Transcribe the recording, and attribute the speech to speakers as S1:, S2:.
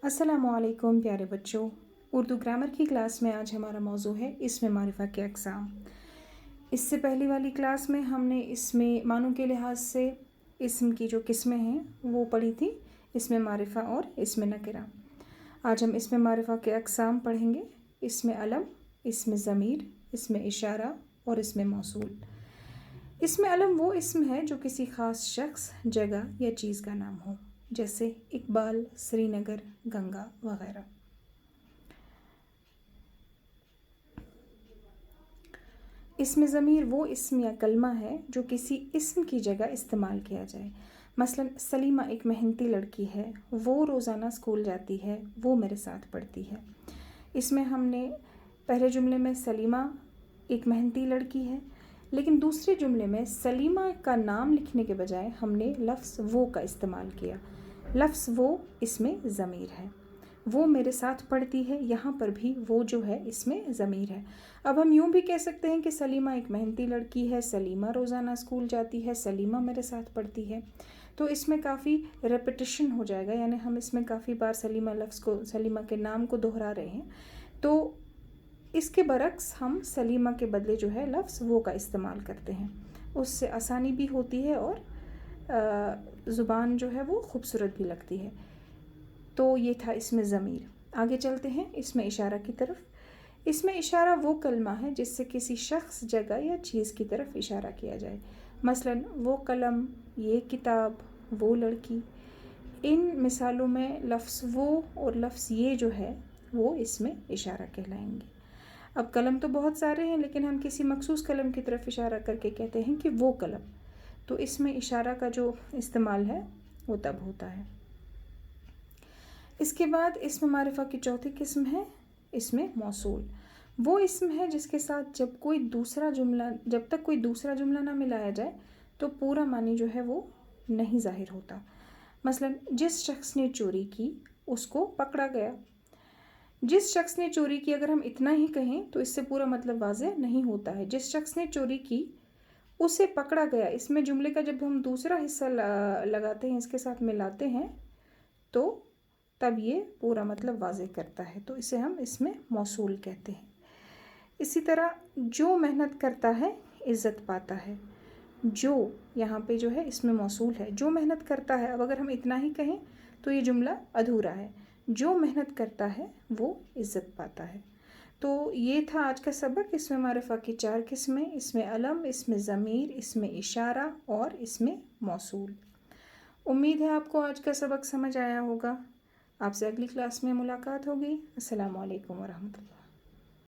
S1: अस्सलामु अलैकुम प्यारे बच्चों। उर्दू ग्रामर की क्लास में आज हमारा मौजू है इसमें मारिफा के अक़साम। इससे पहली वाली क्लास में हमने इसमें मानों के लिहाज से इस्म की जो किस्में हैं वो पढ़ी थी, इसमें मारिफा और इसमें नकिरा। आज हम इसमें मारिफा के अक़साम पढ़ेंगे, इसमें अलम, इसमें ज़मीर, इसमें इशारा और इसमें मौसूल। इसमें अलम वो इस्म है जो किसी ख़ास शख्स, जगह या चीज़ का नाम हो, जैसे इकबाल, श्रीनगर, गंगा वगैरह। इसमें ज़मीर वो इस्म या कलमा है जो किसी इस्म की जगह इस्तेमाल किया जाए। मसलन सलीमा एक मेहनती लड़की है, वो रोज़ाना स्कूल जाती है, वो मेरे साथ पढ़ती है। इसमें हमने पहले जुमले में सलीमा एक मेहनती लड़की है, लेकिन दूसरे जुमले में सलीमा का नाम लिखने के बजाय हमने लफ्ज़ वो का इस्तेमाल किया। लफ्ज़ वो इसमें ज़मीर है। वो मेरे साथ पढ़ती है, यहाँ पर भी वो जो है इसमें ज़मीर है। अब हम यूँ भी कह सकते हैं कि सलीमा एक मेहनती लड़की है, सलीमा रोज़ाना स्कूल जाती है, सलीमा मेरे साथ पढ़ती है। तो इसमें काफ़ी रेपिटिशन हो जाएगा, यानी हम इसमें काफ़ी बार सलीमा लफ्ज़ को, सलीमा के नाम को दोहरा रहे हैं। तो इसके बरक्स हम सलीमा के बदले जो है लफ्ज़ वो का इस्तेमाल करते हैं, उससे आसानी भी होती है और ज़ुबान जो है वो खूबसूरत भी लगती है। तो ये था इसमें ज़मीर। आगे चलते हैं इसमें इशारा की तरफ। इसमें इशारा वो कलमा है जिससे किसी शख्स, जगह या चीज़ की तरफ इशारा किया जाए। मसलन वो कलम, ये किताब, वो लड़की। इन मिसालों में लफ्ज़ वो और लफ्ज़ ये जो है वो इसमें इशारा कहलाएंगे। अब कलम तो बहुत सारे हैं, लेकिन हम किसी मखसूस कलम की तरफ इशारा करके कहते हैं कि वो कलम। तो इसमें इशारा का जो इस्तेमाल है वो तब होता है। इसके बाद इसमें मारिफा की चौथी किस्म है इसमें मौसूल। वो इस्म है जिसके साथ जब तक कोई दूसरा जुमला ना मिलाया जाए तो पूरा मानी जो है वो नहीं ज़ाहिर होता। मसलन जिस शख्स ने चोरी की उसको पकड़ा गया। जिस शख्स ने चोरी की अगर हम इतना ही कहें तो इससे पूरा मतलब वाज़ेह नहीं होता है। जिस शख्स ने चोरी की उसे पकड़ा गया, इसमें जुमले का जब हम दूसरा हिस्सा लगाते हैं, इसके साथ मिलाते हैं, तो तब ये पूरा मतलब वाज़ेह करता है। तो इसे हम इसमें मौसूल कहते हैं। इसी तरह जो मेहनत करता है इज़्ज़त पाता है। जो यहाँ पे जो है इसमें मौसूल है, जो मेहनत करता है। अब अगर हम इतना ही कहें तो ये जुमला अधूरा है। जो मेहनत करता है वो इज़्ज़त पाता है। तो ये था आज का सबक। इसमें मारिफा की 4 किस्में, इसमें अलम, इसमें ज़मीर, इसमें इशारा और इसमें मौसूल। उम्मीद है आपको आज का सबक समझ आया होगा। आपसे अगली क्लास में मुलाकात होगी। अस्सलामु अलैकुम वरहमतुल्लाह।